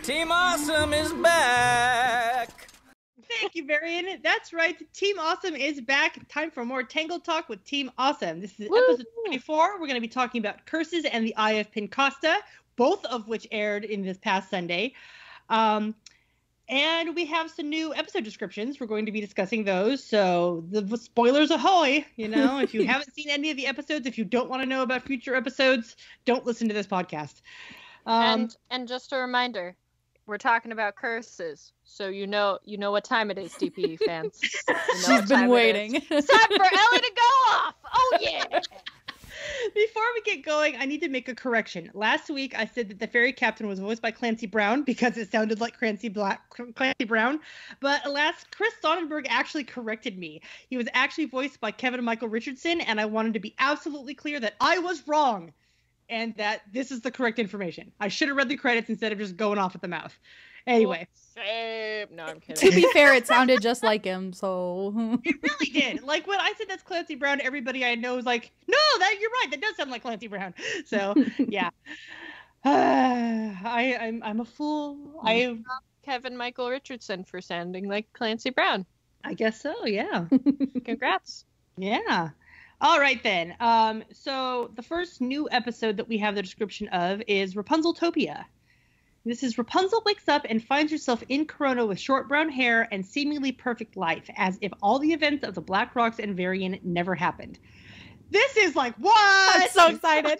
Team Awesome is back! Thank you, Varian. That's right. Team Awesome is back. Time for more Tangled Talk with Team Awesome. This is episode 24. We're going to be talking about Curses and the Eye of Pincosta, both of which aired in this past Sunday. And we have some new episode descriptions. We're going to be discussing those. So the spoilers ahoy, you know, if you haven't seen any of the episodes, if you don't want to know about future episodes, don't listen to this podcast. And just a reminder, we're talking about curses. So you know what time it is, TPE fans. You know She's been waiting. It's time for Ellie to go off. Oh yeah. Before we get going, I need to make a correction. Last week, I said that the fairy captain was voiced by Clancy Brown because it sounded like Clancy Brown. But alas, Chris Sonnenberg actually corrected me. He was actually voiced by Kevin Michael Richardson, and I wanted to be absolutely clear that I was wrong and that this is the correct information. I should have read the credits instead of just going off at the mouth. Anyway. Shame. No, I'm kidding. To be fair, it sounded just like him, so... It really did. Like, when I said that's Clancy Brown, everybody I know was like, no, you're right. That does sound like Clancy Brown. So, yeah. I'm a fool. Kevin Michael Richardson for sounding like Clancy Brown. I guess so, yeah. Congrats. Yeah. All right, then. So, the first new episode that we have the description of is Rapunzel Topia. This is Rapunzel wakes up and finds herself in Corona with short brown hair and seemingly perfect life, as if all the events of the Black Rocks and Varian never happened. This is like, what? I'm so excited.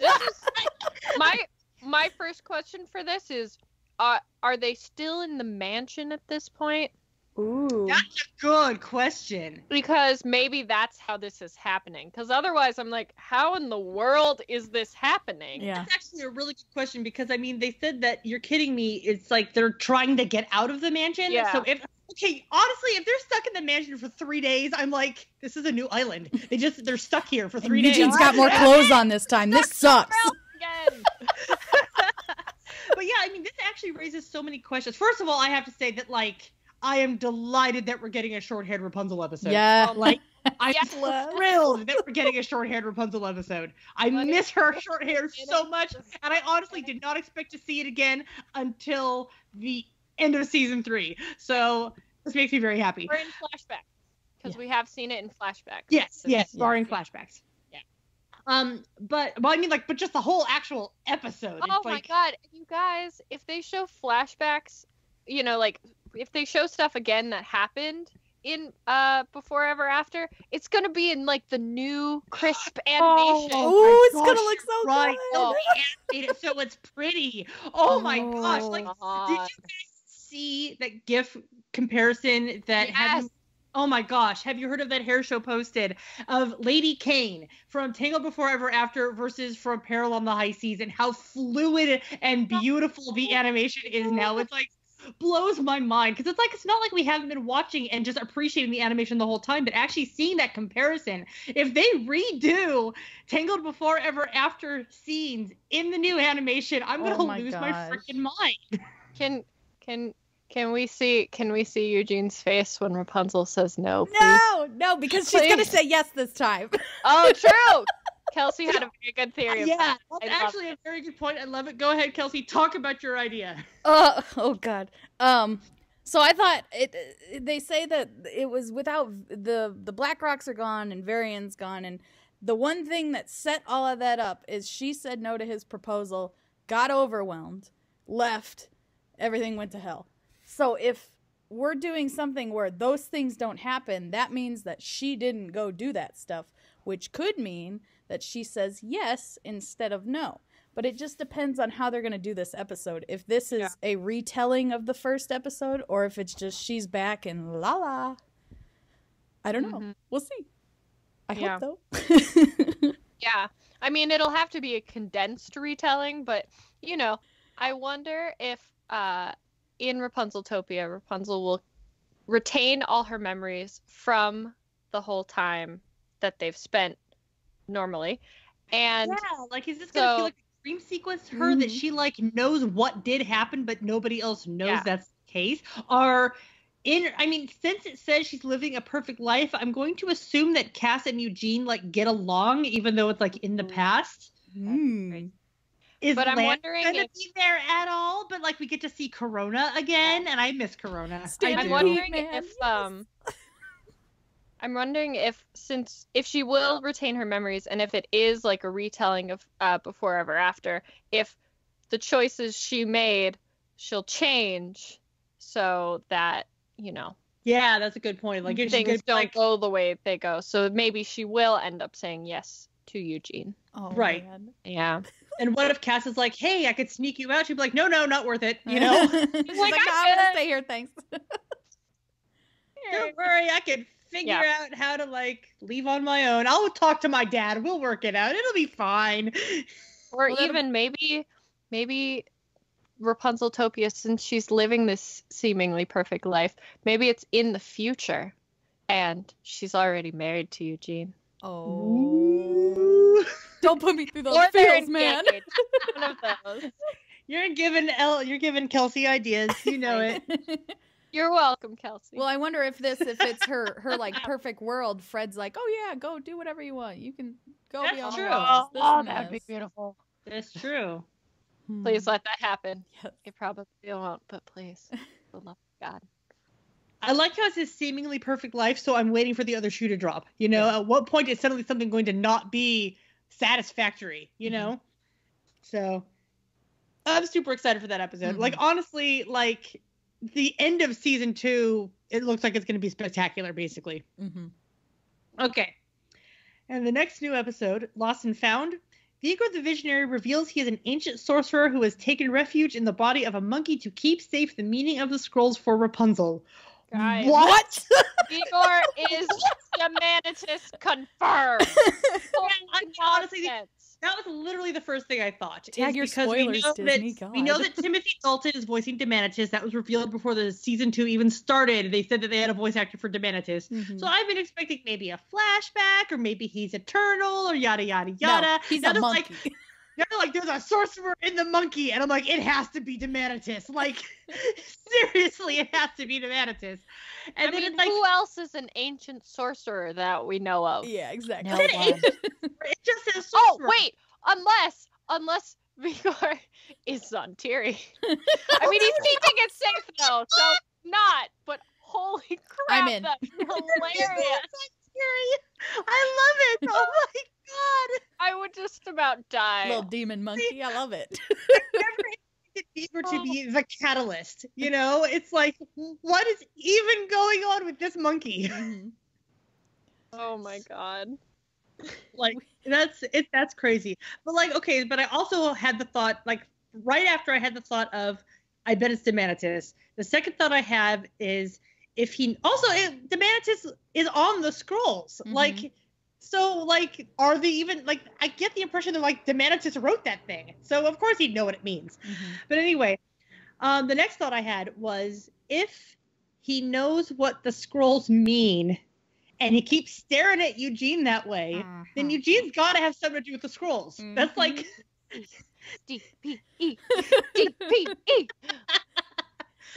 My first question for this is, are they still in the mansion at this point? Ooh. That's a good question. Because maybe that's how this is happening. Because otherwise, I'm like, how in the world is this happening? Yeah. That's actually a really good question because, I mean, they said that, you're kidding me, it's like they're trying to get out of the mansion. Yeah. So honestly, if they're stuck in the mansion for 3 days, I'm like, this is a new island. They're stuck here for 3 days. Eugene's got more clothes on this time. This sucks. Again. But yeah, I mean, this actually raises so many questions. First of all, I have to say that, like, I am delighted that we're getting a short-haired Rapunzel episode. Yeah. Like, I'm thrilled that we're getting a short-haired Rapunzel episode. I miss her short hair so much, and I honestly did not expect to see it again until the end of season 3. So this makes me very happy. We're in flashback. Because we have seen it in flashbacks. Yes, barring flashbacks. Yeah. But just the whole actual episode. Oh my god, you guys, if they show flashbacks, you know, like, if they show stuff again that happened in Before Ever After, it's gonna be in like the new crisp animation. Oh, it's gonna look so right. good. Oh, animated so it's pretty. Oh my gosh! Like, did you guys see that GIF comparison that had? Oh my gosh, have you heard of that hair show posted of Lady Kane from Tangled Before Ever After versus from Peril on the High Seas, and how fluid and beautiful the animation is now? It's like, blows my mind, because it's not like we haven't been watching and just appreciating the animation the whole time, but actually seeing that comparison. If they redo Tangled Before Ever After scenes in the new animation, I'm gonna lose my freaking mind. Can we see Eugene's face when Rapunzel says no, please? No, because she's gonna say yes this time. Oh, true. Kelsey had a very good theory. Yeah, that's actually a very good point. I love it. Go ahead, Kelsey. Talk about your idea. Oh God. So I thought they say that it was without the Black Rocks are gone and Varian's gone, and the one thing that set all of that up is she said no to his proposal, got overwhelmed, left, everything went to hell. So if we're doing something where those things don't happen, that means that she didn't go do that stuff, which could mean that she says yes instead of no. But it just depends on how they're going to do this episode. If this is a retelling of the first episode, or if it's just she's back and la. I don't know. We'll see. I hope though. Yeah. I mean, it'll have to be a condensed retelling, but, you know, I wonder if in Rapunzel Topia, Rapunzel will retain all her memories from the whole time that they've spent normally. And like, is this gonna feel like a dream sequence to her that she like knows what did happen but nobody else knows that's the case? Or since it says she's living a perfect life, I'm going to assume that Cass and Eugene like get along even though it's like in the past. But I'm Lance wondering gonna if be there at all? But like we get to see Corona again, and I miss Corona. I'm wondering if if she will retain her memories, and if it is like a retelling of Before Ever After, if the choices she made she'll change so that Yeah, that's a good point. Like if things don't go the way they go, so maybe she will end up saying yes to Eugene. Oh, right. Man. Yeah. And what if Cass is like, hey, I could sneak you out? She'd be like, no, not worth it. She's like, no, I'm gonna stay here, thanks. Don't worry, I can figure out how to like leave on my own. I'll talk to my dad. We'll work it out. It'll be fine. Or even maybe Rapunzel Topia, since she's living this seemingly perfect life, maybe it's in the future and she's already married to Eugene. Oh. Don't put me through those Or feels, man. One of those. You're giving Kelsey ideas. You know it. You're welcome, Kelsey. Well, I wonder if it's her like perfect world. Fred's like, oh yeah, go do whatever you want. You can go That's be on true. the walls, this and that'd be this." beautiful. That's true. Please let that happen. Yes. It probably won't, but please. For the love of God. I like how it's his seemingly perfect life, so I'm waiting for the other shoe to drop. At what point is suddenly something going to not be satisfactory, So I'm super excited for that episode. Mm-hmm. Like, honestly, like the end of season 2, it looks like it's going to be spectacular, basically. Mm-hmm. Okay. And the next new episode, Lost and Found, Vigor the Visionary reveals he is an ancient sorcerer who has taken refuge in the body of a monkey to keep safe the meaning of the scrolls for Rapunzel. Guys, What? Vigor is Humanitas confirmed. Honestly, that was literally the first thing I thought. Tag your spoilers, Disney. We know that Timothy Dalton is voicing Demanitus. That was revealed before the season 2 even started. They said that they had a voice actor for Demanitus. Mm-hmm. So I've been expecting maybe a flashback, or maybe he's eternal, or yada yada yada. No, he's a monkey. Now they're like, there's a sorcerer in the monkey, and I'm like, it has to be Demanitus. Like, seriously, it has to be Demanitus. And then it's like, who else is an ancient sorcerer that we know of? Yeah, exactly. No it just says sorcerer. Oh wait, unless Vigor is Zontiri. I mean, he's keeping it safe though, so not. But holy crap, I'm in. that's hilarious. I love it. Oh my god. I would just about die. Little demon monkey. I love it. Never expected Vigor to be the catalyst. It's like, what is even going on with this monkey? Mm-hmm. Oh my god. Like that's crazy. But like, okay, but I also had the thought, like right after I had the thought of, I bet it's Demanitus. The second thought I have is if Demanitus is on the scrolls. Mm-hmm. Like, so like, are they even like? I get the impression that like Demanitus wrote that thing, so of course he'd know what it means. Mm-hmm. But anyway, the next thought I had was if he knows what the scrolls mean, and he keeps staring at Eugene that way, then Eugene's got to have something to do with the scrolls. Mm-hmm. That's like D-P-E. D-P-E.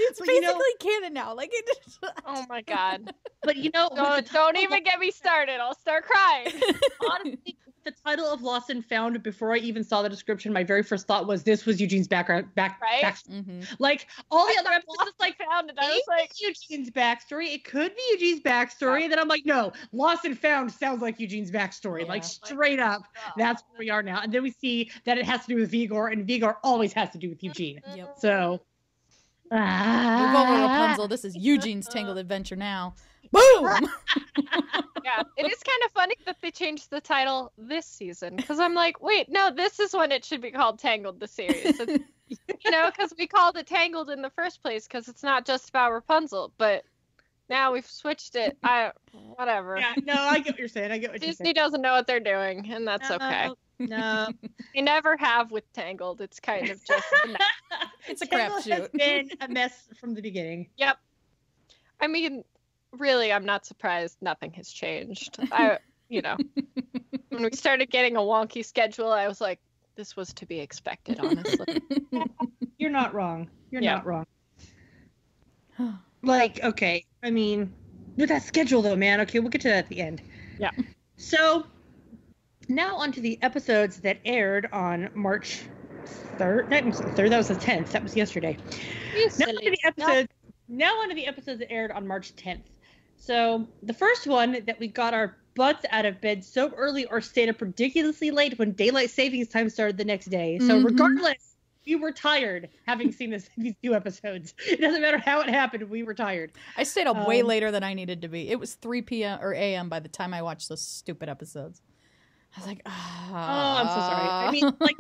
It's But basically canon now. Like it. Oh my god. But don't even get me started. I'll start crying. Honestly, the title of Lost and Found, before I even saw the description, my very first thought was this was Eugene's backstory. Right? Mm-hmm. Like all the other episodes, Lost like Found, and I was like, Eugene's backstory. It could be Eugene's backstory. And then I'm like, no, Lost and Found sounds like Eugene's backstory. Yeah. Like straight up, that's where we are now. And then we see that it has to do with Vigor, and Vigor always has to do with Eugene. Yep. So. Move over, Rapunzel. This is Eugene's Tangled Adventure now. Boom! Yeah, it is kind of funny that they changed the title this season, because I'm like, wait, no, this is when it should be called Tangled, the series. Because we called it Tangled in the first place, because it's not just about Rapunzel, but now we've switched it. Whatever. Yeah, no, I get what you're saying. Disney doesn't know what they're doing, and that's okay. No. They never have with Tangled. It's kind of just It's a Tangled crapshoot. has been a mess from the beginning. Yep. I mean, really, I'm not surprised nothing has changed. When we started getting a wonky schedule, I was like, this was to be expected, honestly. You're not wrong. You're not wrong. Like, okay, I mean, with that schedule though, man, okay, we'll get to that at the end. Yeah. So, now onto the episodes that aired on March 3rd. That was the 3rd. That was the 10th. That was yesterday. Now onto the episodes that aired on March 10th. So the first one that we got our butts out of bed so early or stayed up ridiculously late when daylight savings time started the next day. So regardless, we were tired having seen these 2 episodes. It doesn't matter how it happened. We were tired. I stayed up way later than I needed to be. It was 3 p.m. or a.m. by the time I watched those stupid episodes. I was like, oh, I'm so sorry. I mean, like,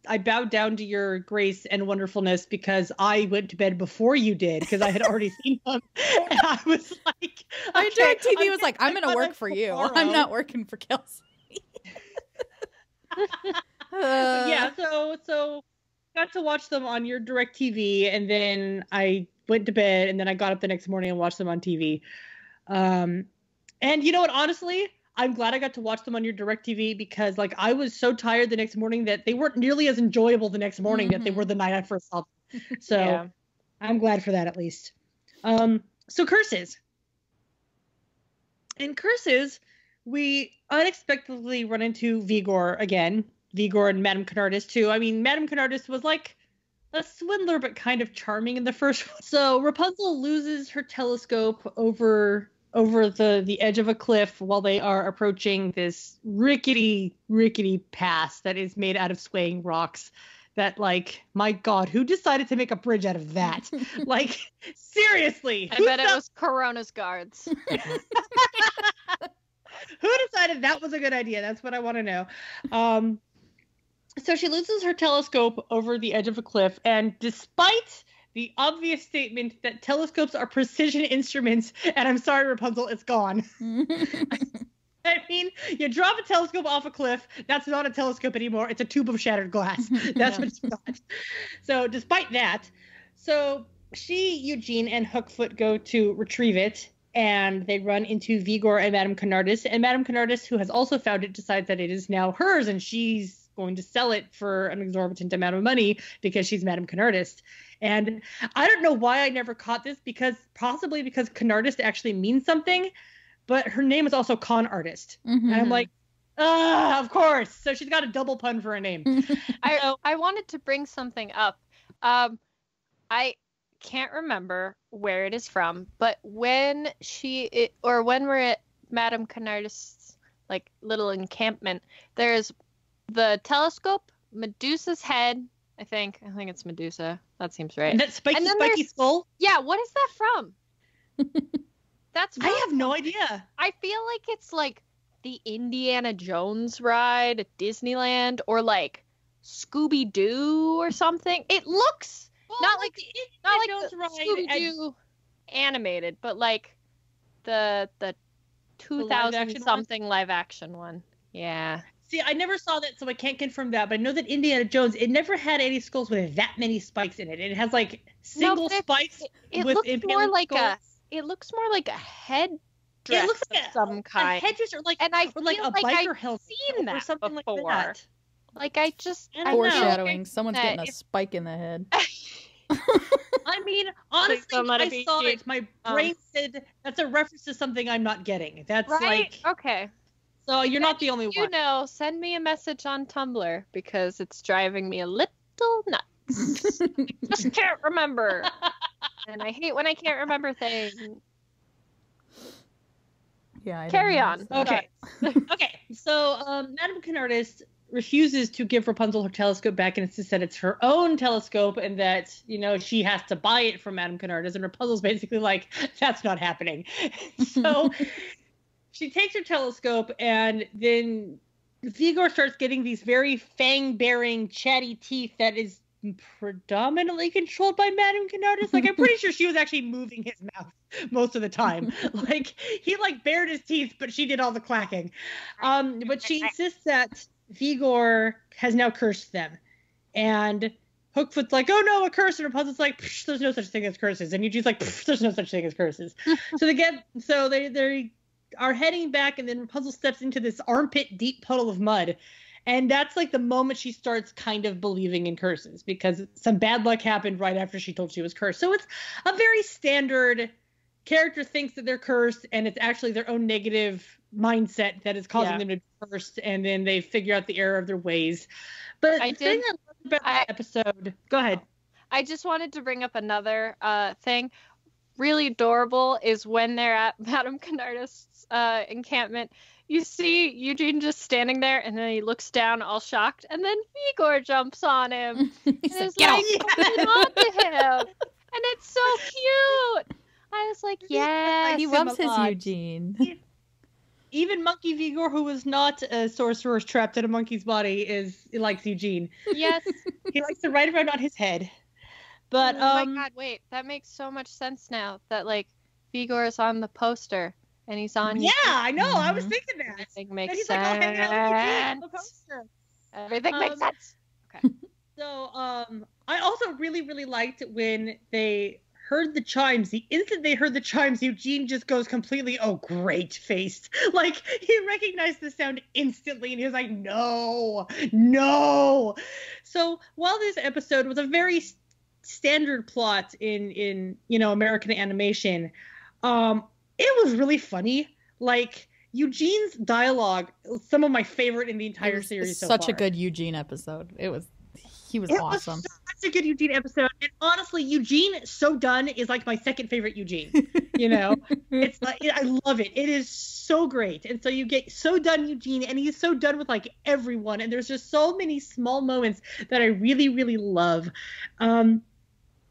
I bowed down to your grace and wonderfulness because I went to bed before you did because I had already seen them. And I was like, my DirecTV was like, I'm going to work for you. I'm not working for Kelsey. Yeah, so got to watch them on your DirecTV, and then I went to bed, and then I got up the next morning and watched them on TV. And you know what? Honestly, I'm glad I got to watch them on your DirecTV because, like, I was so tired the next morning that they weren't nearly as enjoyable the next morning that they were the night I first saw them. So yeah. I'm glad for that at least. So curses. In curses, we unexpectedly run into Vigor again. Vigor and Madame Canardus too. I mean, Madame Canardus was like a swindler, but kind of charming in the first one. So Rapunzel loses her telescope over the edge of a cliff while they are approaching this rickety pass that is made out of swaying rocks. That, like, my God, who decided to make a bridge out of that? Like, seriously. I bet it was Corona's guards. Who decided that was a good idea? That's what I want to know. So she loses her telescope over the edge of a cliff, and despite the obvious statement that telescopes are precision instruments, and I'm sorry, Rapunzel, it's gone. I mean, you drop a telescope off a cliff, that's not a telescope anymore. It's a tube of shattered glass. That's what you got. So despite that, so she, Eugene, and Hookfoot go to retrieve it, and they run into Vigor and Madame Canardus. And Madame Canardus, who has also found it, decides that it is now hers, and she's going to sell it for an exorbitant amount of money because she's Madame Canardus. And I don't know why I never caught this, possibly because Canardus actually means something, but her name is also Con Artist. And I'm like, of course. So she's got a double pun for a name. I wanted to bring something up. I can't remember where it is from, but when we're at Madame Canardus' like little encampment, there's the telescope, Medusa's head. I think it's Medusa. That seems right. And that spiky skull? Yeah, what is that from? I have no idea. I feel like it's like the Indiana Jones ride at Disneyland, or like Scooby-Doo or something. It looks not like the Scooby-Doo animated, but like the 2000 something live action one. Yeah. See, I never saw that, so I can't confirm that. But I know that Indiana Jones, it never had any skulls with that many spikes in it. It has like single spikes with impaling skulls. It looks more like a head. It looks like some kind. A headdress, or like a biker helmet, seen that or something before. like that. Like I foreshadowing. Someone's getting a spike in the head. I mean, honestly, I saw it. My brain said that's a reference to something I'm not getting. That's right? Like okay. So you're not the only one. You know, send me a message on Tumblr because it's driving me a little nuts. I just can't remember. And I hate when I can't remember things. Yeah. Carry on. Okay. Okay. So Madame Canardus refuses to give Rapunzel her telescope back and insists that it's her own telescope and that, you know, she has to buy it from Madame Canardus. And Rapunzel's basically like, that's not happening. So she takes her telescope, and then Vigor starts getting these very fang-bearing, chatty teeth that is predominantly controlled by Madame Canardus. Like, I'm pretty sure she was actually moving his mouth most of the time. Like, he, like, bared his teeth, but she did all the clacking. But she insists that Vigor has now cursed them. And Hookfoot's like, oh no, a curse. And Rapunzel's like, there's no such thing as curses. And Eugene's like, there's no such thing as curses. So they are heading back, and then Rapunzel steps into this armpit deep puddle of mud. And that's like the moment she starts kind of believing in curses, because some bad luck happened right after she told she was cursed. So it's a very standard character thinks that they're cursed, and it's actually their own negative mindset that is causing them to be cursed, and then they figure out the error of their ways. But the thing I love about that episode... Go ahead. I just wanted to bring up another thing. Really adorable is when they're at Madame Canardist's encampment. You see Eugene just standing there, and then he looks down all shocked, and then Vigor jumps on him. And is like holding on to him. And it's so cute. I was like, yeah. He loves his Eugene. Even Monkey Vigor, who was not a sorcerer trapped in a monkey's body, likes Eugene. Yes. He likes to ride around on his head. But oh my god, wait, that makes so much sense now that like Vigor is on the poster and he's on Yeah, I know. I was thinking that. Everything makes he's sense. like, oh, hang out with Eugene on the poster. Everything makes sense. Okay. So I also really, really liked when they heard the chimes. The instant they heard the chimes, Eugene just goes completely, oh, great faced. Like, he recognized the sound instantly, and he was like, no. So while this episode was a very standard plot in American animation, it was really funny. Like, Eugene's dialogue, some of my favorite in the entire series so far. Such a good Eugene episode. He was awesome. Was such a good Eugene episode. And honestly, Eugene So Done is like my second favorite Eugene. It's like, I love it. It is so great. And so you get So Done Eugene, and he's so done with like everyone. And there's just so many small moments that I really, really love.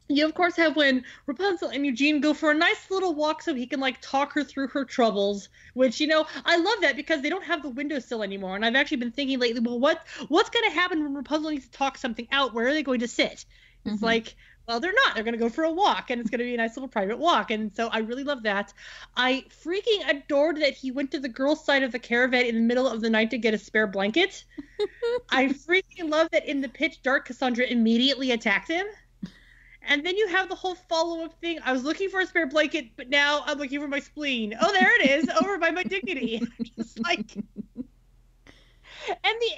You, of course, have when Rapunzel and Eugene go for a nice little walk so he can, like, talk her through her troubles, which, I love that because they don't have the windowsill anymore. And I've actually been thinking lately, well, what's going to happen when Rapunzel needs to talk something out? Where are they going to sit? It's like, well, they're not. They're going to go for a walk, and it's going to be a nice little private walk. And so I really love that. I freaking adored that he went to the girls' side of the caravan in the middle of the night to get a spare blanket. I freaking love that in the pitch dark, Cassandra immediately attacked him. And then you have the whole follow-up thing. I was looking for a spare blanket, but now I'm looking for my spleen. Oh, there it is, over by my dignity. Just like... And the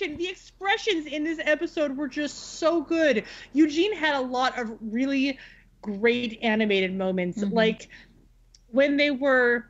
animation, the expressions in this episode were just so good. Eugene had a lot of really great animated moments. Like, when they were,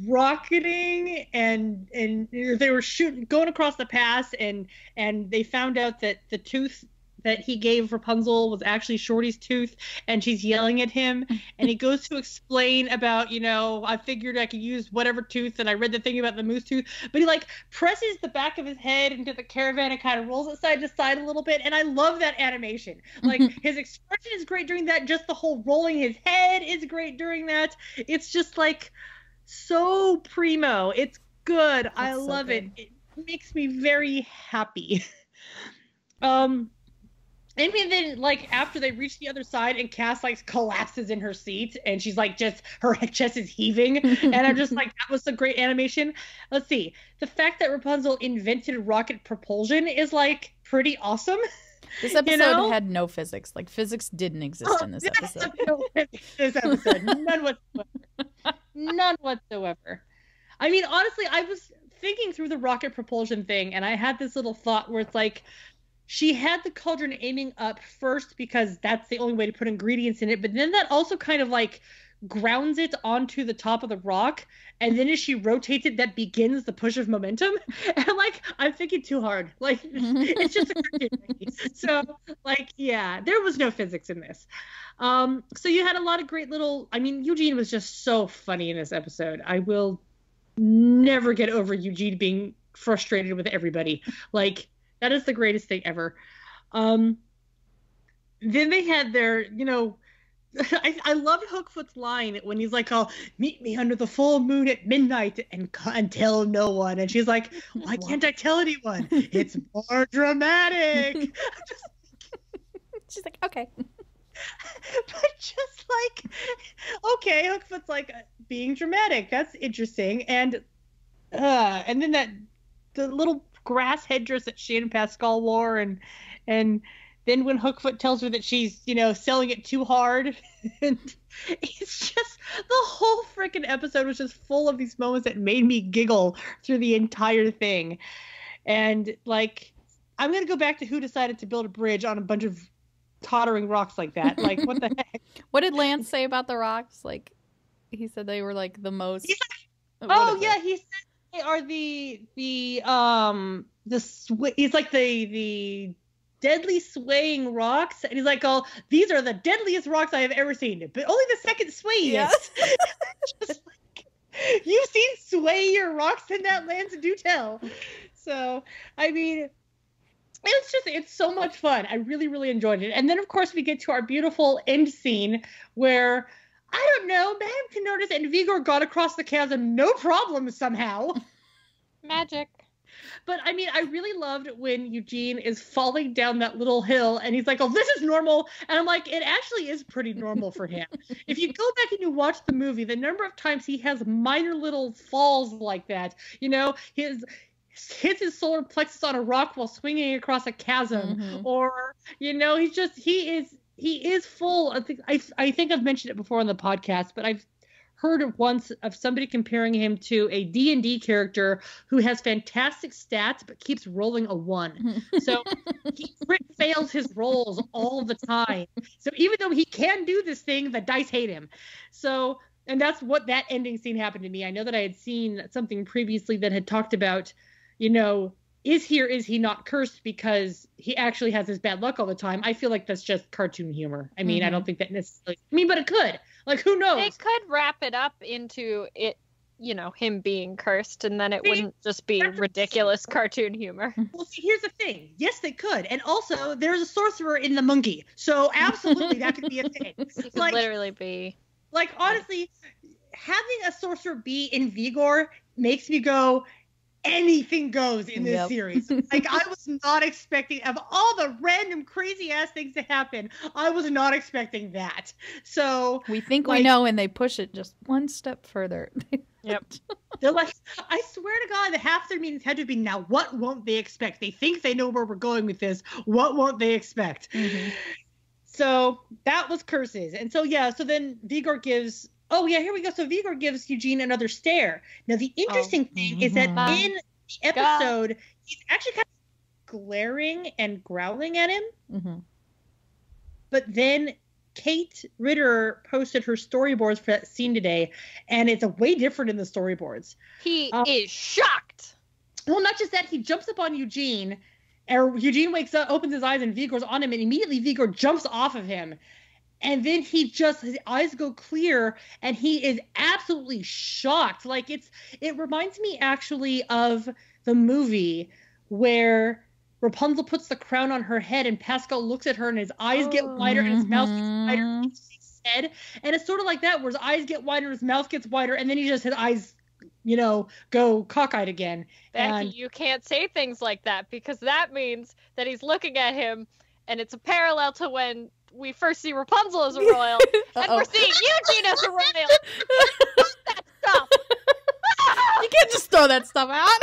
rocketing and they were going across the pass and they found out that the tooth that he gave Rapunzel was actually Shorty's tooth, and she's yelling at him, and he goes to explain about, I figured I could use whatever tooth, and I read the thing about the moose tooth, but he, like, presses the back of his head into the caravan and kind of rolls it side to side a little bit, and I love that animation. Like, his expression is great during that, just the whole rolling his head is great during that. It's just, like, so primo. It's good. I love it. It makes me very happy. And then, like, after they reach the other side and Cass, like, collapses in her seat and she's, like, just, her chest is heaving. And I'm just like, that was a great animation. Let's see. The fact that Rapunzel invented rocket propulsion is, like, pretty awesome. This episode had no physics. Like, physics didn't exist in this episode. None whatsoever. None whatsoever. I mean, honestly, I was thinking through the rocket propulsion thing and I had this little thought where it's like, she had the cauldron aiming up first because that's the only way to put ingredients in it. But then that also kind of like grounds it onto the top of the rock. And then as she rotates it, that begins the push of momentum. And like, I'm thinking too hard. Like, it's just a cartoon. So like, yeah, there was no physics in this. So you had a lot of great little, Eugene was just so funny in this episode. I will never get over Eugene being frustrated with everybody. Like, that is the greatest thing ever. Then they had their, I loved Hookfoot's line when he's like, "Oh, meet me under the full moon at midnight and tell no one." And she's like, "Why can't I tell anyone? It's more dramatic." She's like, "Okay." But just like, okay, Hookfoot's like being dramatic. That's interesting. And then the little grass headdress that she and Pascal wore, and then when Hookfoot tells her that she's selling it too hard, and it's just the whole freaking episode was just full of these moments that made me giggle through the entire thing. And like, I'm gonna go back to who decided to build a bridge on a bunch of tottering rocks like that. Like, what the heck? What did Lance say about the rocks? Like, he said they were like the most Oh yeah, he said they are he's like the deadly swaying rocks, and he's like, "Oh, these are the deadliest rocks I have ever seen, but only the second swaying." Yeah. Just like, you've seen swayier rocks in that land, so do tell. So, I mean, it's so much fun. I really, really enjoyed it. And then, of course, we get to our beautiful end scene where, I don't know, Madame Canodus and Vigor got across the chasm no problem somehow. Magic. But, I mean, I really loved when Eugene is falling down that little hill, and he's like, oh, this is normal. And I'm like, it actually is pretty normal for him. If you go back and you watch the movie, the number of times he has minor little falls like that, you know, hits his solar plexus on a rock while swinging across a chasm, or, you know, he is full. I think I've mentioned it before on the podcast, but I've heard once of somebody comparing him to a D&D character who has fantastic stats but keeps rolling a 1. So he crit fails his rolls all the time. So even though he can do this thing, the dice hate him. So, and that's what that ending scene happened to me. I know that I had seen something previously that had talked about, you know, is he or is he not cursed because he actually has his bad luck all the time? I feel like that's just cartoon humor. I mean, I don't think that necessarily, but it could. Like, who knows? It could wrap it up into it, you know, him being cursed, and then it wouldn't just be ridiculous cartoon humor. Well, see, here's the thing. Yes, they could. And also, there's a sorcerer in the monkey. So, absolutely, that could be a thing. It could literally be. Like, honestly, having a sorcerer be in Vigor makes me go, anything goes in this series. Like, I was not expecting, of all the random crazy ass things to happen, I was not expecting that. So we think we know, and they push it just one step further. Yep. They're like, I swear to God, the half their meetings had to be, now what won't they expect? They think they know where we're going with this. What won't they expect? So that was curses. And so, yeah, so then Vigor gives, oh, yeah, here we go. So Vigor gives Eugene another stare. Now, the interesting thing is that in the episode, he's actually kind of glaring and growling at him. But then Kate Ritter posted her storyboards for that scene today, and it's way different in the storyboards. He is shocked. Well, not just that, he jumps up on Eugene, and Eugene wakes up, opens his eyes, and Vigor's on him, and immediately Vigor jumps off of him. And then his eyes go clear, and he is absolutely shocked. Like, it reminds me actually of the movie where Rapunzel puts the crown on her head, and Pascal looks at her, and his eyes get wider, and his mouth gets wider, and his head. And it's sort of like that, where his eyes get wider, his mouth gets wider, and then his eyes, you know, go cockeyed again. Becky, you can't say things like that, because that means that he's looking at him, and it's a parallel to when we first see Rapunzel as a royal, and we're seeing Eugene as a royal. That stuff. You can't just throw that stuff out.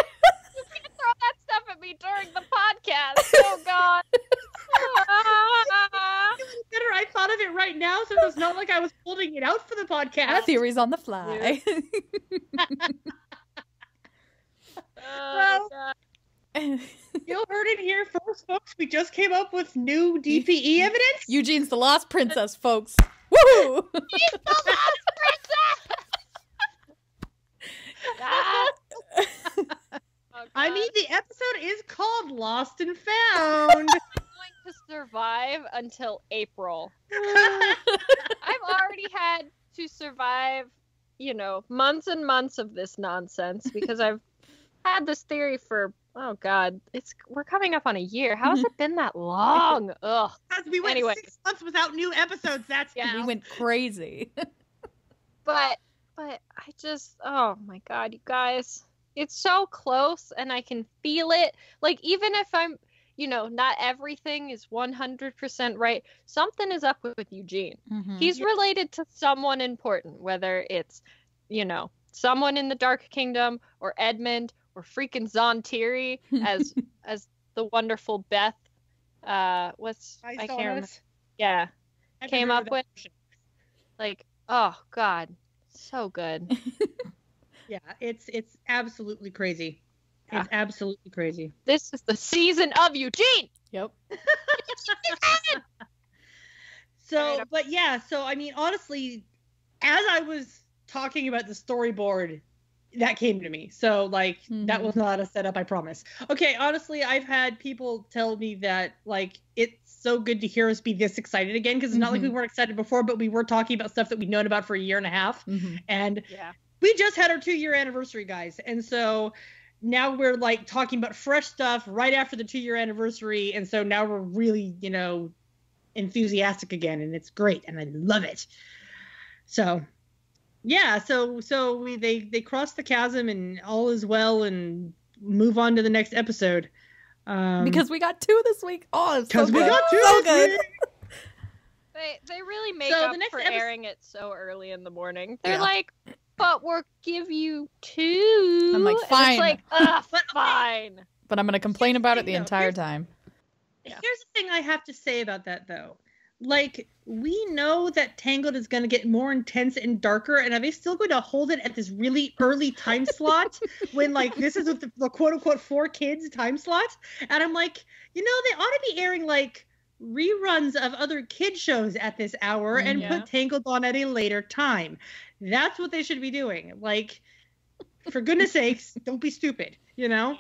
You can't throw that stuff at me during the podcast. Oh, God. Better, I thought of it right now, so it's not like I was holding it out for the podcast. Theories on the fly. Oh, God. You heard it here first, folks. We just came up with new DPE evidence. Eugene's the lost princess, folks. Woo! He's the lost princess! I mean, the episode is called Lost and Found. I'm going to survive until April. I've already had to survive, you know, months and months of this nonsense, because I've had this theory for, oh God, we're coming up on a year. How has it been that long? Ugh. Because we went 6 months without new episodes. We went crazy. But I just, oh my God, you guys, it's so close, and I can feel it. Like, even if I'm, you know, not everything is 100% right, something is up with Eugene. He's related to someone important, whether it's, you know, someone in the Dark Kingdom, or Edmund, or freaking Zontiri as the wonderful Beth I can't remember. Yeah. Came up with. Like, oh God, so good. Yeah, it's absolutely crazy. Yeah. It's absolutely crazy. This is the season of Eugene. Yep. So, but yeah, so I mean, honestly, as I was talking about the storyboard, that came to me. So like that was not a setup, I promise. Okay, honestly, I've had people tell me that like it's so good to hear us be this excited again, because it's not like we weren't excited before, but we were talking about stuff that we'd known about for a year and a half. And we just had our 2-year anniversary, guys. And so now we're like talking about fresh stuff right after the 2-year anniversary. And so now we're really, you know, enthusiastic again, and it's great and I love it. So yeah, so they cross the chasm and all is well and move on to the next episode. Because we got 2 this week. Oh, it's so good. We got 2 so this good. week. They really make up for airing it so early in the morning. They're like, but we'll give you 2. I'm like, fine. And it's like, fine. But I'm going to complain about it the entire time. Here's the thing I have to say about that, though. Like, we know that Tangled is going to get more intense and darker, and are they still going to hold it at this really early time slot when, like, this is the quote-unquote 4 kids time slot? And I'm like, you know, they ought to be airing, like, reruns of other kid shows at this hour and put Tangled on at a later time. That's what they should be doing. Like, for goodness sakes, don't be stupid, you know?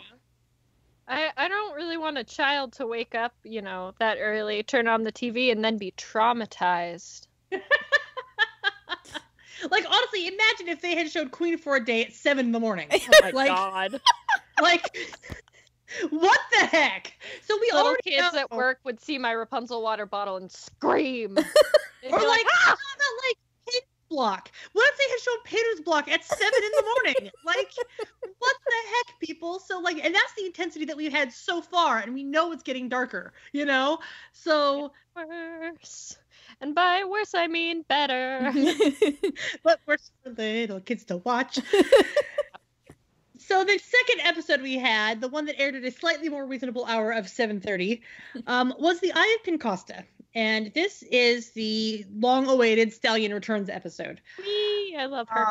I don't really want a child to wake up, you know, that early, turn on the TV, and then be traumatized. Like, honestly, imagine if they had showed Queen for a Day at 7 in the morning. Oh my God. Like, what the heck? So we Little already kids know. at work would see my Rapunzel water bottle and scream. Or like, how about like Painter's Block? What if they had shown Painter's Block at 7 in the morning? Like, what the heck, people? So like, and that's the intensity that we've had so far, and we know it's getting darker, you know? So worse. And by worse, I mean better. But worse for little kids to watch. So the second episode we had, the one that aired at a slightly more reasonable hour of 7:30, was the Eye of Pincosta. And this is the long-awaited Stalyan Returns episode. Whee! I love her.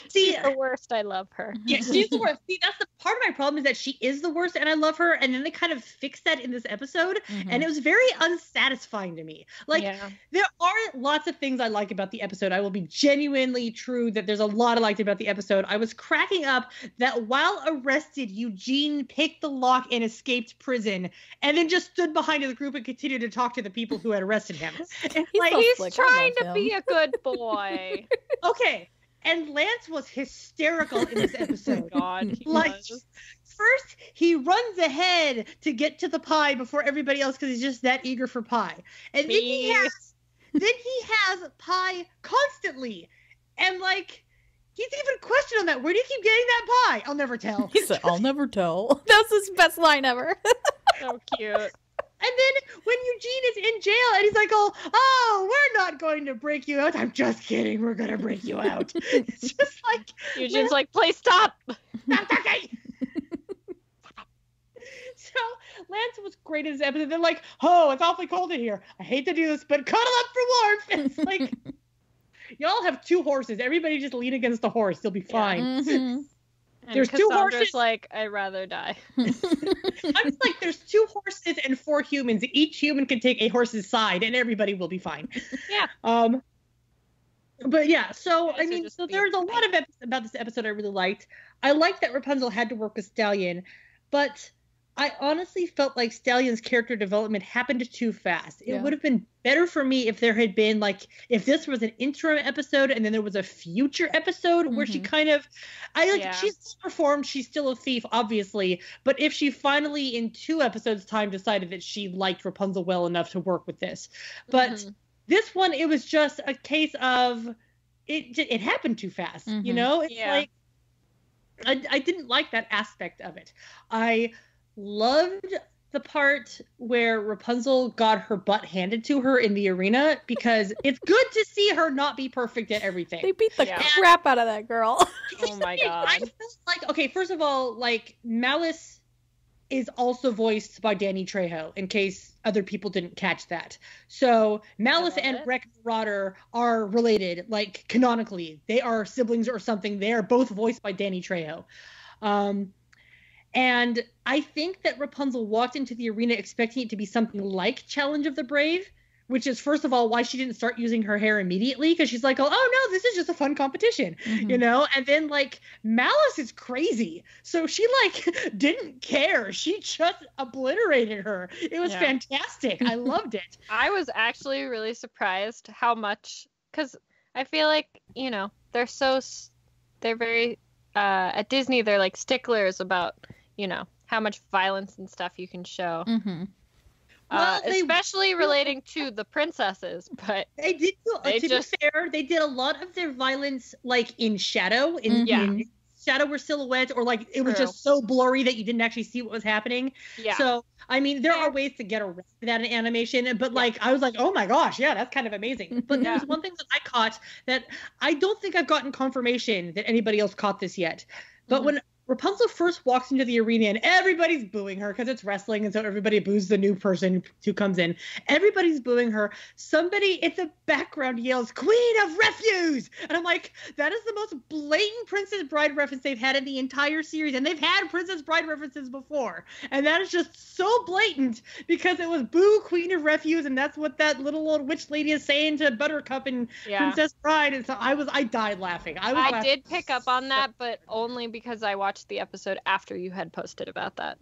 See, she's the worst. I love her. Yeah, she's the worst. See, that's the part of my problem is that she is the worst and I love her. And then they kind of fixed that in this episode. And it was very unsatisfying to me. Like, there are lots of things I like about the episode. I will be genuinely true that there's a lot I liked about the episode. I was cracking up that while arrested, Eugene picked the lock and escaped prison and then just stood behind the group and continued to talk to the people who had arrested him. He's trying to be a good boy. Okay. And Lance was hysterical in this episode. Oh God, he like, was. First, he runs ahead to get to the pie before everybody else because he's just that eager for pie. And then he has pie constantly. And like, he's even questioned on that. Where do you keep getting that pie? I'll never tell. He said, I'll never tell. That's his best line ever. So cute. And then when Eugene is in jail and he's like, oh, we're not going to break you out. I'm just kidding. We're going to break you out. It's just like. Eugene's like, please stop. Stop talking. So Lance was great in this episode. They're like, oh, it's awfully cold in here. I hate to do this, but cuddle up for warmth. It's like, y'all have 2 horses. Everybody just lean against the horse. You'll be fine. There's 2 horses. Like, I'd rather die. I'm just like, there's 2 horses and 4 humans. Each human can take a horse's side, and everybody will be fine. Yeah. But yeah, so I mean, so there's a lot of about this episode I really liked. I liked that Rapunzel had to work with Stalyan, but I honestly felt like Stalyan's character development happened too fast. It would have been better for me if there had been like, if this was an interim episode and then there was a future episode where she kind of, she's still performed, she's still a thief, obviously, but if she finally in 2 episodes time decided that she liked Rapunzel well enough to work with this. But this one, it was just a case of, it happened too fast, you know? It's like, I didn't like that aspect of it. I loved the part where Rapunzel got her butt handed to her in the arena because it's good to see her not be perfect at everything. They beat the crap out of that girl. Oh my God. I felt like, okay, first of all, like, Malice is also voiced by Danny Trejo, in case other people didn't catch that. So Malice and Wreck Marauder are related, like, canonically. They are siblings or something. They are both voiced by Danny Trejo. And I think that Rapunzel walked into the arena expecting it to be something like Challenge of the Brave, which is, first of all, why she didn't start using her hair immediately, because she's like, oh no, this is just a fun competition, you know? And then, like, Malice is crazy. So she, like, didn't care. She just obliterated her. It was fantastic. I loved it. I was actually really surprised how much, because I feel like, you know, they're very, at Disney, they're, like, sticklers about, you know, how much violence and stuff you can show. Well, especially relating to the princesses, but they did. To be fair, they did a lot of their violence like in shadow, in shadow or silhouette, or like it was just so blurry that you didn't actually see what was happening. Yeah. So I mean, there are ways to get around that in animation, but like I was like, oh my gosh, yeah, that's kind of amazing. But there's one thing that I caught that I don't think I've gotten confirmation that anybody else caught this yet. But when Rapunzel first walks into the arena and everybody's booing her because it's wrestling, and so everybody boos the new person who comes in. Everybody's booing her. Somebody in the background yells, "Queen of Refuse!" And I'm like, that is the most blatant Princess Bride reference they've had in the entire series. And they've had Princess Bride references before. And that is just so blatant because it was boo Queen of Refuse, and that's what that little old witch lady is saying to Buttercup and Princess Bride. And so I died laughing. I did pick up on that, but only because I watched the episode after you had posted about that.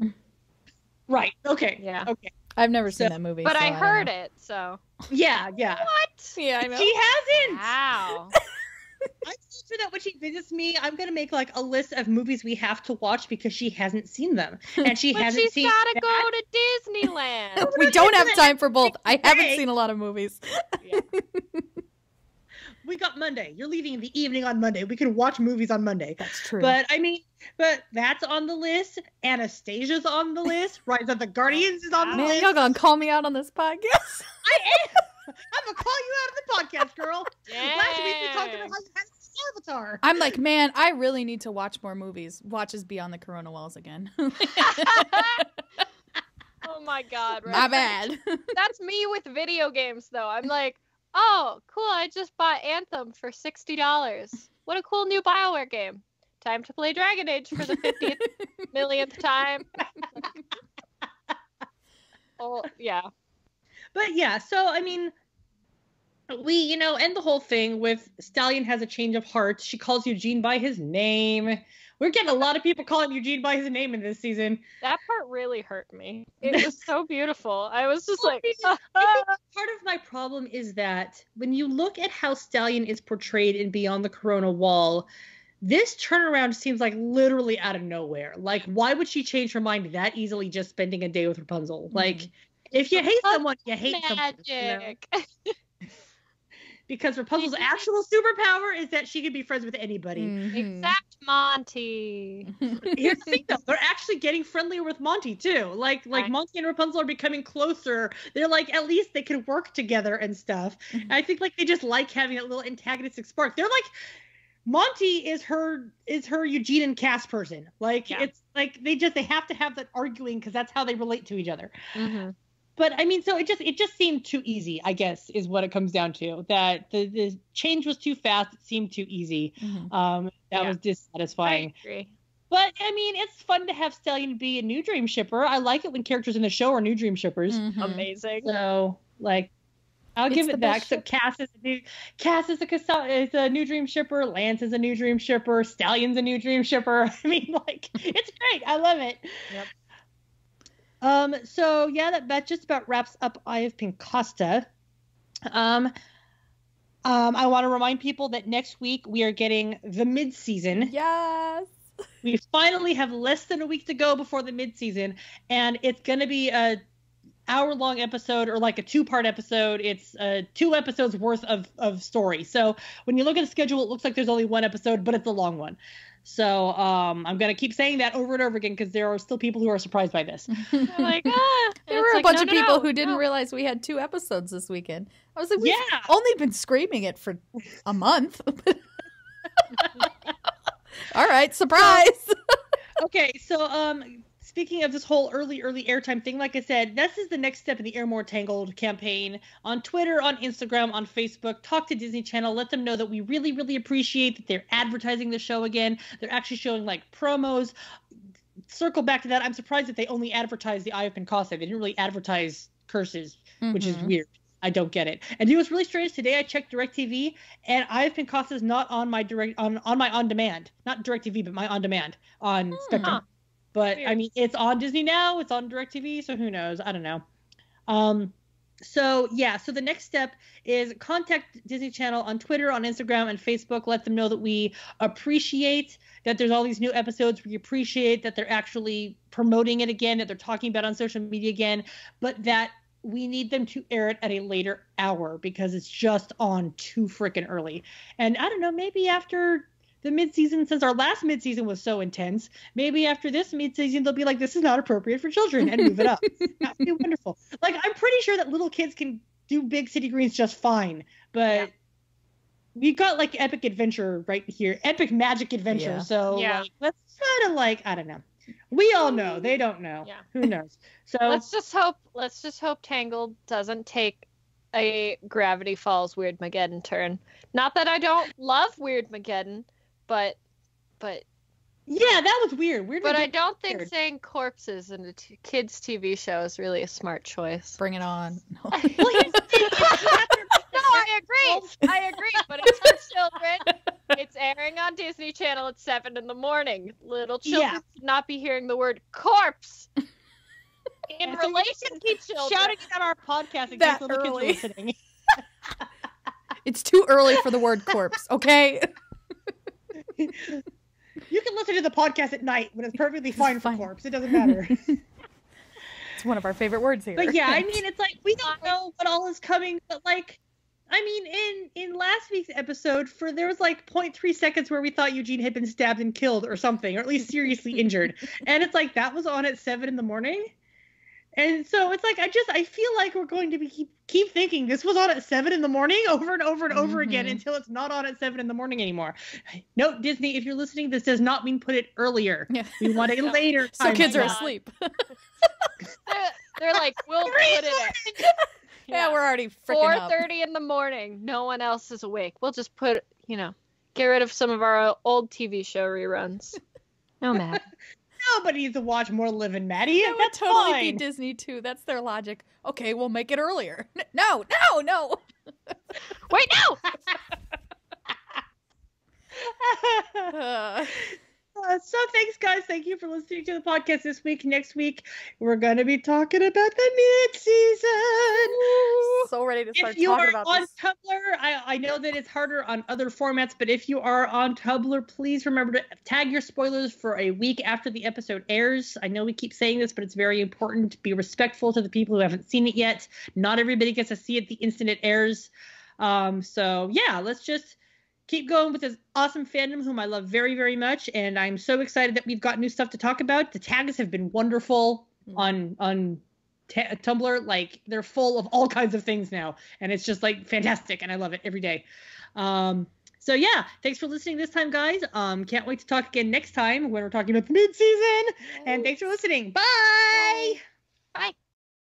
Right. Okay. Yeah. Okay. I've never seen that movie. But I heard it, so. Yeah. What? Yeah, I know. She hasn't. Wow. I told her that when she visits me, I'm gonna make like a list of movies we have to watch because she hasn't seen them, and she hasn't seen. She's gotta go to Disneyland. We don't have time for both. I haven't seen a lot of movies. Yeah. We got Monday. You're leaving in the evening on Monday. We can watch movies on Monday. That's true. But I mean, that's on the list. Anastasia's on the list. Rise of the Guardians is on the list. Y'all gonna call me out on this podcast? I am. I'm gonna call you out of the podcast, girl. Yeah. Last week we talked about how you had Avatar. I'm like, man, I really need to watch more movies. Watches Beyond the Corona Walls again. Oh my God. Right? My bad. That's me with video games, though. I'm like, oh, cool, I just bought Anthem for $60. What a cool new BioWare game. Time to play Dragon Age for the 50th millionth time. Oh, yeah. But yeah, so I mean, we, end the whole thing with Stalyan has a change of heart. She calls Eugene by his name. We're getting a lot of people calling Eugene by his name in this season. That part really hurt me. It was so beautiful. I was just like... I think part of my problem is that when you look at how Stalyan is portrayed in Beyond the Corona Wall, this turnaround seems like literally out of nowhere. Like, why would she change her mind that easily just spending a day with Rapunzel? Like, if you hate someone, you hate someone. Magic. Because Rapunzel's actual superpower is that she can be friends with anybody. Except Monty. Here's the thing, though. They're actually getting friendlier with Monty, too. Like Monty and Rapunzel are becoming closer. They're like, at least they can work together and stuff. And I think, like, they just like having that little antagonistic spark. They're like, Monty is her Eugene and Cass person. Like, it's like they have to have that arguing because that's how they relate to each other. But I mean, so it just seemed too easy, I guess, is what it comes down to. That the change was too fast. It seemed too easy. That was dissatisfying. I agree. But I mean, it's fun to have Stalyan be a New Dream shipper. I like it when characters in the show are New Dream shippers. Amazing. So like, I'll give it that. So Cass is a New Dream shipper. Lance is a New Dream shipper. Stalyan's a New Dream shipper. I mean, like, it's great. I love it. Yep. So yeah, that just about wraps up Eye of Pincosta. I want to remind people that next week we are getting the midseason. Yes. We finally have less than a week to go before the midseason, and it's going to be a hour-long episode or like a 2-part episode. It's 2 episodes worth of story. So when you look at the schedule, it looks like there's only 1 episode, but it's a long one. So I'm going to keep saying that over and over again because there are still people who are surprised by this. Like, there were a bunch of people who didn't realize we had 2 episodes this weekend. I was like, we've only been screaming it for a month. All right, surprise. Okay, so speaking of this whole early airtime thing, like I said, this is the next step in the More Tangled campaign. On Twitter, on Instagram, on Facebook, talk to Disney Channel. Let them know that we really, really appreciate that they're advertising the show again. They're actually showing like promos. Circle back to that. I'm surprised that they only advertised the Eye of Pincosta. They didn't really advertise Curses, which is weird. I don't get it. And you know what's really strange? Today I checked DirecTV, and Eye of Pincosta is not on my my on demand, not DirecTV, but my on demand on Spectrum. But weird. I mean, it's on Disney now. It's on DirecTV, so who knows? I don't know. So the next step is contact Disney Channel on Twitter, on Instagram, and Facebook. Let them know that we appreciate that there's all these new episodes. We appreciate that they're actually promoting it again, that they're talking about it on social media again, but that we need them to air it at a later hour because it's just on too freaking early. And I don't know, maybe after the midseason, since our last midseason was so intense, maybe after this midseason they'll be like, this is not appropriate for children, and move it up. That would be wonderful. Like, I'm pretty sure that little kids can do Big City Greens just fine, but we got like Epic Adventure right here, Epic Magic Adventure. Yeah. So like, let's try to like, I don't know. We all know. They don't know. Yeah. Who knows? So let's just hope Tangled doesn't take a Gravity Falls Weirdmageddon turn. Not that I don't love Weirdmageddon, but yeah, that was weird. But I don't think saying corpses in a kids' TV show is really a smart choice. Bring it on. No, I agree. But it's for children. It's airing on Disney Channel at 7 a.m. Little children should not be hearing the word corpse in relation to children. Shouting it on our podcast in case little kids are listening. It's too early for the word corpse, okay? You can listen to the podcast at night when it's perfectly fine for corpse. It doesn't matter. It's one of our favorite words here. But yeah, I mean, it's like, we don't know what all is coming, but like, I mean, in last week's episode, there was like 0.3 seconds where we thought Eugene had been stabbed and killed or something, or at least seriously injured. And it's like, that was on at 7 a.m. And so it's like, I feel like we're going to keep thinking this was on at 7 a.m. over and over and over again until it's not on at 7 a.m. anymore. Note, Disney, if you're listening, this does not mean put it earlier. Yeah. We want it later. So kids are asleep. They're like, we'll put it in. Yeah, we're already freaking up. 4:30 in the morning. No one else is awake. We'll just get rid of some of our old TV show reruns. No matter. Nobody needs to watch more Livin' Maddie. That would totally be Disney too. That's their logic. Okay, we'll make it earlier. No. Wait, no! So thanks, guys. Thank you for listening to the podcast this week. Next week, we're going to be talking about the mid-season. So ready to start talking about this. If you are on Tumblr, I know that it's harder on other formats, but if you are on Tumblr, please remember to tag your spoilers for a week after the episode airs. I know we keep saying this, but it's very important to be respectful to the people who haven't seen it yet. Not everybody gets to see it the instant it airs. So yeah, let's just keep going with this awesome fandom whom I love very, very much. And I'm so excited that we've got new stuff to talk about. The tags have been wonderful on Tumblr. Like, they're full of all kinds of things now. And it's just like fantastic. And I love it every day. So yeah, thanks for listening this time, guys. Can't wait to talk again next time when we're talking about the mid-season. And thanks for listening. Bye. Bye.